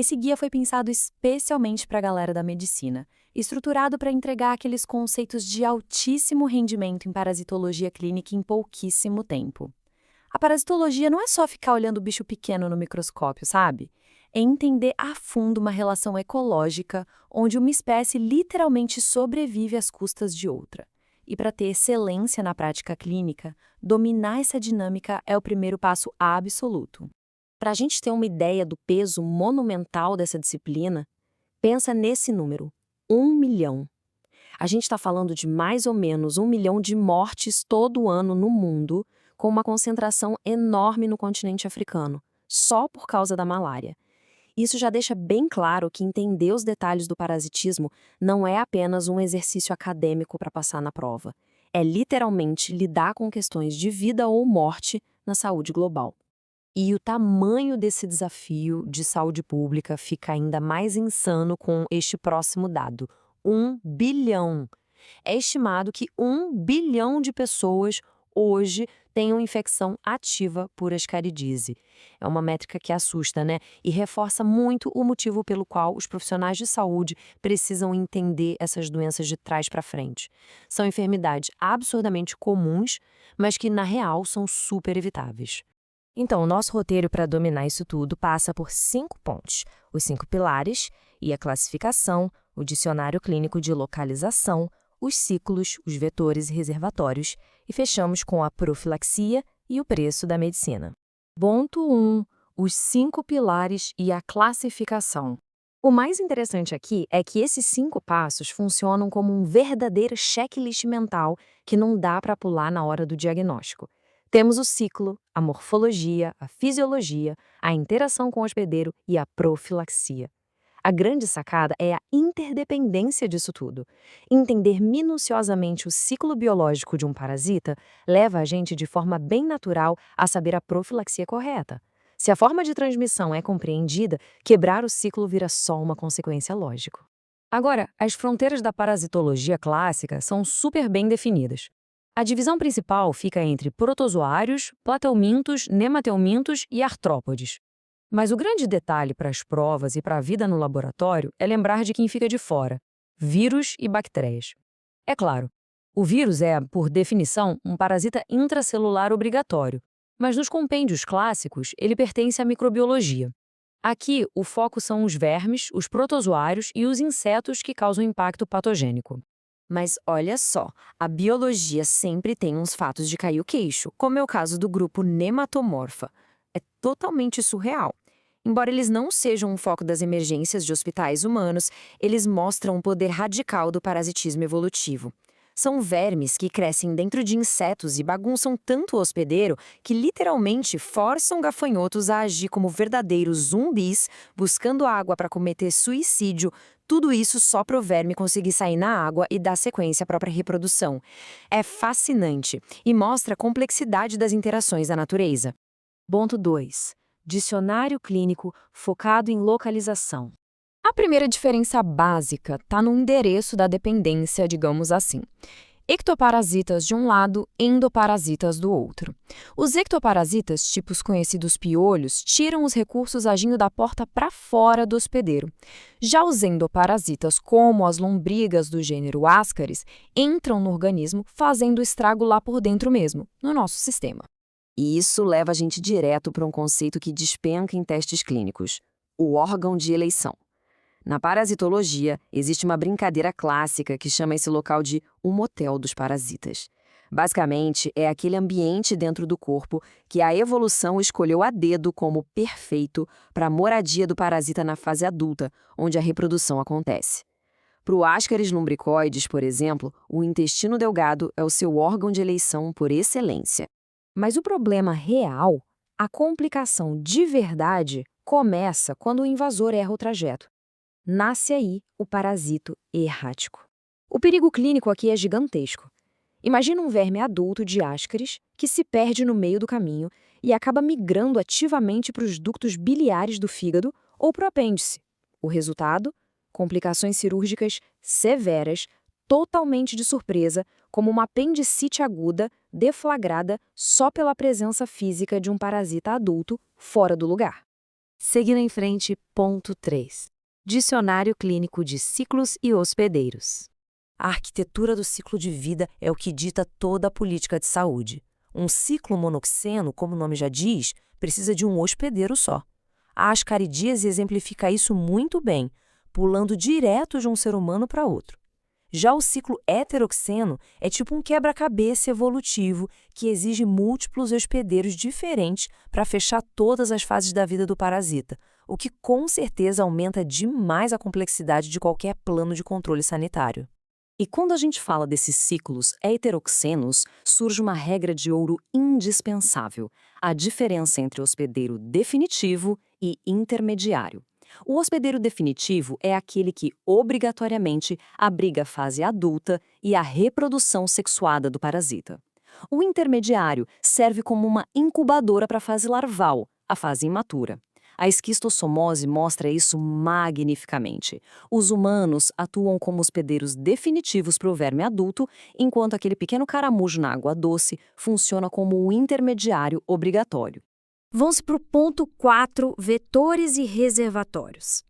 Esse guia foi pensado especialmente para a galera da medicina, estruturado para entregar aqueles conceitos de altíssimo rendimento em parasitologia clínica em pouquíssimo tempo. A parasitologia não é só ficar olhando o bicho pequeno no microscópio, sabe? É entender a fundo uma relação ecológica onde uma espécie literalmente sobrevive às custas de outra. E para ter excelência na prática clínica, dominar essa dinâmica é o primeiro passo absoluto. Para a gente ter uma ideia do peso monumental dessa disciplina, pensa nesse número: 1 milhão. A gente está falando de mais ou menos 1 milhão de mortes todo ano no mundo, com uma concentração enorme no continente africano, só por causa da malária. Isso já deixa bem claro que entender os detalhes do parasitismo não é apenas um exercício acadêmico para passar na prova. É literalmente lidar com questões de vida ou morte na saúde global. E o tamanho desse desafio de saúde pública fica ainda mais insano com este próximo dado: 1 bilhão. É estimado que 1 bilhão de pessoas hoje tenham infecção ativa por ascaridise. É uma métrica que assusta, né? E reforça muito o motivo pelo qual os profissionais de saúde precisam entender essas doenças de trás para frente. São enfermidades absurdamente comuns, mas que, na real, são super evitáveis. Então, o nosso roteiro para dominar isso tudo passa por 5 pontos: os 5 pilares e a classificação, o dicionário clínico de localização, os ciclos, os vetores e reservatórios, e fechamos com a profilaxia e o preço da medicina. Ponto 1. Os 5 pilares e a classificação. O mais interessante aqui é que esses 5 passos funcionam como um verdadeiro checklist mental que não dá para pular na hora do diagnóstico. Temos o ciclo, a morfologia, a fisiologia, a interação com o hospedeiro e a profilaxia. A grande sacada é a interdependência disso tudo. Entender minuciosamente o ciclo biológico de um parasita leva a gente de forma bem natural a saber a profilaxia correta. Se a forma de transmissão é compreendida, quebrar o ciclo vira só uma consequência lógica. Agora, as fronteiras da parasitologia clássica são super bem definidas. A divisão principal fica entre protozoários, plateumintos, nemateumintos e artrópodes. Mas o grande detalhe para as provas e para a vida no laboratório é lembrar de quem fica de fora: vírus e bactérias. É claro, o vírus é, por definição, um parasita intracelular obrigatório, mas nos compêndios clássicos ele pertence à microbiologia. Aqui, o foco são os vermes, os protozoários e os insetos que causam impacto patogênico. Mas olha só, a biologia sempre tem uns fatos de cair o queixo, como é o caso do grupo Nematomorpha. É totalmente surreal. Embora eles não sejam um foco das emergências de hospitais humanos, eles mostram um poder radical do parasitismo evolutivo. São vermes que crescem dentro de insetos e bagunçam tanto o hospedeiro que literalmente forçam gafanhotos a agir como verdadeiros zumbis, buscando água para cometer suicídio, tudo isso só para o verme conseguir sair na água e dar sequência à própria reprodução. É fascinante e mostra a complexidade das interações da natureza. Ponto 2. Dicionário clínico focado em localização. A primeira diferença básica está no endereço da dependência, digamos assim. Ectoparasitas de um lado, endoparasitas do outro. Os ectoparasitas, tipos conhecidos piolhos, tiram os recursos agindo da porta para fora do hospedeiro. Já os endoparasitas, como as lombrigas do gênero Ascaris, entram no organismo, fazendo estrago lá por dentro mesmo, no nosso sistema. E isso leva a gente direto para um conceito que despenca em testes clínicos: o órgão de eleição. Na parasitologia, existe uma brincadeira clássica que chama esse local de o motel dos parasitas. Basicamente, é aquele ambiente dentro do corpo que a evolução escolheu a dedo como perfeito para a moradia do parasita na fase adulta, onde a reprodução acontece. Para o Ascaris lumbricoides, por exemplo, o intestino delgado é o seu órgão de eleição por excelência. Mas o problema real, a complicação de verdade, começa quando o invasor erra o trajeto. Nasce aí o parasito errático. O perigo clínico aqui é gigantesco. Imagina um verme adulto de Ascaris que se perde no meio do caminho e acaba migrando ativamente para os ductos biliares do fígado ou para o apêndice. O resultado? Complicações cirúrgicas severas, totalmente de surpresa, como uma apendicite aguda deflagrada só pela presença física de um parasita adulto fora do lugar. Seguindo em frente, ponto 3. Dicionário Clínico de Ciclos e Hospedeiros. A arquitetura do ciclo de vida é o que dita toda a política de saúde. Um ciclo monoxeno, como o nome já diz, precisa de um hospedeiro só. A ascaridíase exemplifica isso muito bem, pulando direto de um ser humano para outro. Já o ciclo heteroxeno é tipo um quebra-cabeça evolutivo que exige múltiplos hospedeiros diferentes para fechar todas as fases da vida do parasita, o que com certeza aumenta demais a complexidade de qualquer plano de controle sanitário. E quando a gente fala desses ciclos heteroxenos, surge uma regra de ouro indispensável: a diferença entre hospedeiro definitivo e intermediário. O hospedeiro definitivo é aquele que, obrigatoriamente, abriga a fase adulta e a reprodução sexuada do parasita. O intermediário serve como uma incubadora para a fase larval, a fase imatura. A esquistossomose mostra isso magnificamente. Os humanos atuam como hospedeiros definitivos para o verme adulto, enquanto aquele pequeno caramujo na água doce funciona como um intermediário obrigatório. Vamos para o ponto 4, vetores e reservatórios.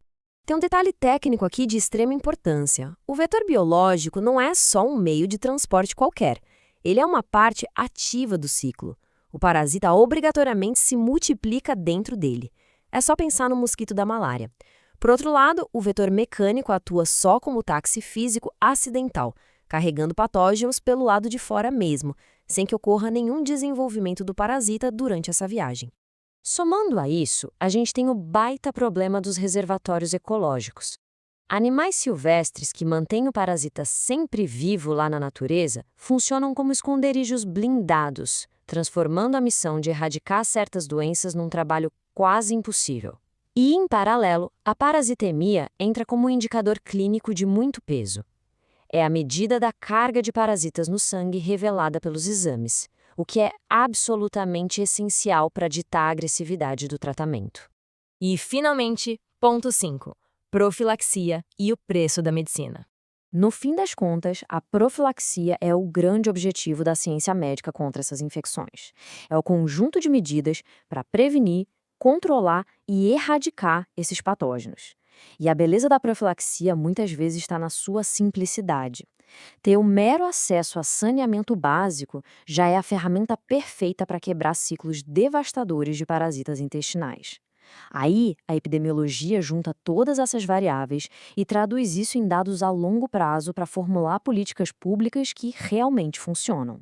Tem um detalhe técnico aqui de extrema importância. O vetor biológico não é só um meio de transporte qualquer. Ele é uma parte ativa do ciclo. O parasita obrigatoriamente se multiplica dentro dele. É só pensar no mosquito da malária. Por outro lado, o vetor mecânico atua só como táxi físico acidental, carregando patógenos pelo lado de fora mesmo, sem que ocorra nenhum desenvolvimento do parasita durante essa viagem. Somando a isso, a gente tem o baita problema dos reservatórios ecológicos. Animais silvestres que mantêm o parasita sempre vivo lá na natureza funcionam como esconderijos blindados, transformando a missão de erradicar certas doenças num trabalho quase impossível. E, em paralelo, a parasitemia entra como um indicador clínico de muito peso. É a medida da carga de parasitas no sangue revelada pelos exames, o que é absolutamente essencial para ditar a agressividade do tratamento. E, finalmente, ponto 5. Profilaxia e o preço da medicina. No fim das contas, a profilaxia é o grande objetivo da ciência médica contra essas infecções. É o conjunto de medidas para prevenir, controlar e erradicar esses patógenos. E a beleza da profilaxia muitas vezes está na sua simplicidade. Ter o mero acesso a saneamento básico já é a ferramenta perfeita para quebrar ciclos devastadores de parasitas intestinais. Aí, a epidemiologia junta todas essas variáveis e traduz isso em dados a longo prazo para formular políticas públicas que realmente funcionam.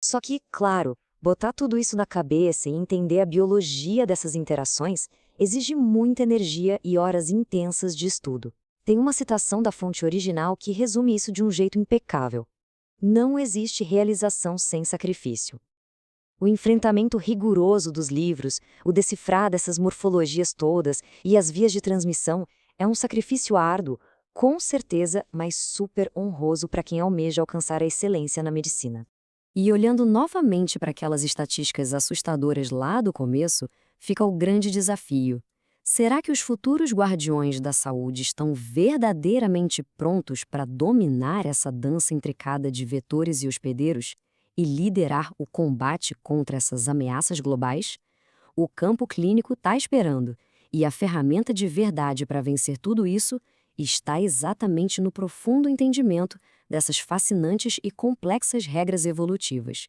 Só que, claro, botar tudo isso na cabeça e entender a biologia dessas interações exige muita energia e horas intensas de estudo. Tem uma citação da fonte original que resume isso de um jeito impecável. Não existe realização sem sacrifício. O enfrentamento rigoroso dos livros, o decifrar dessas morfologias todas e as vias de transmissão é um sacrifício árduo, com certeza, mas super honroso para quem almeja alcançar a excelência na medicina. E olhando novamente para aquelas estatísticas assustadoras lá do começo, fica o grande desafio. Será que os futuros guardiões da saúde estão verdadeiramente prontos para dominar essa dança intricada de vetores e hospedeiros e liderar o combate contra essas ameaças globais? O campo clínico está esperando, e a ferramenta de verdade para vencer tudo isso está exatamente no profundo entendimento dessas fascinantes e complexas regras evolutivas.